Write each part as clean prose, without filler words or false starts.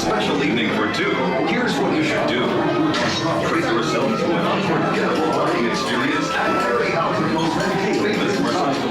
special evening for two, here's what you should do. Treat yourself to an unforgettable party experience at Terry House's most famous personal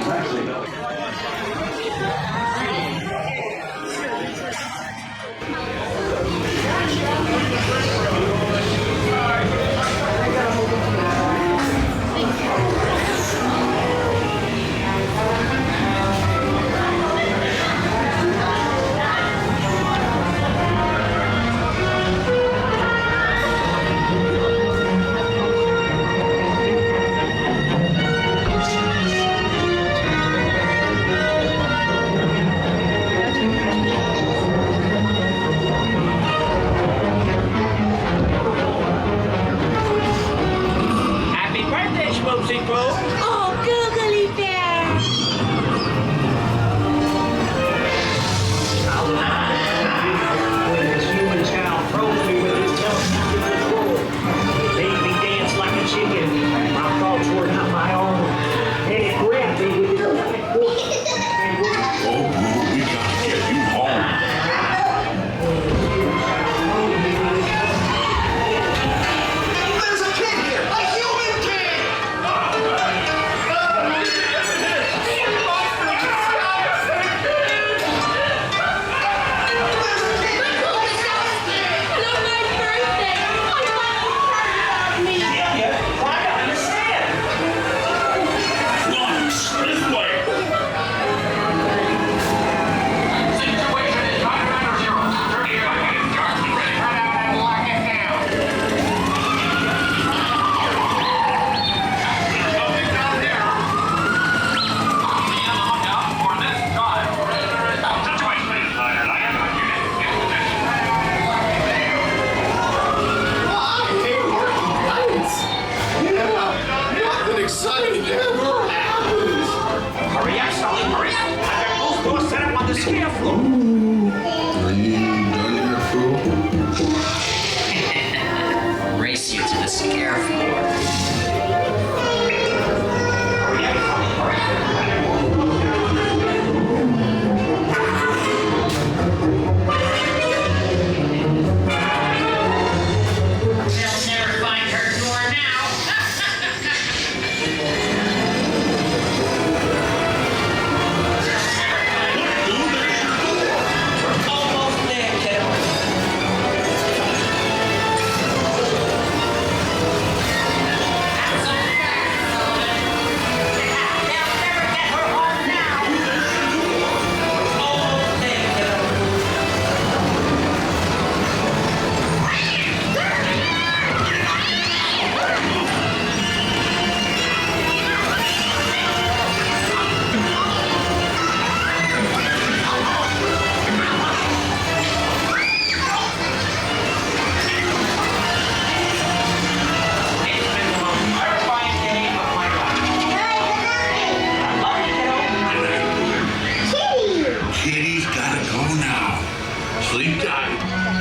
exciting ever happens. Hurry up, Sully, hurry up. I've got both doors set up on the scare floor. Are you done here, fool? Race you to the scare floor. Hurry up, Sully, hurry up. They'll never find her door now. Almost there, kiddo. That's so fast, Sullivan. They'll never get her home now. Almost there, kiddo. It's been the most terrifying day of my life. I love you, kiddo. Kitty's gotta go now. Sleep tight.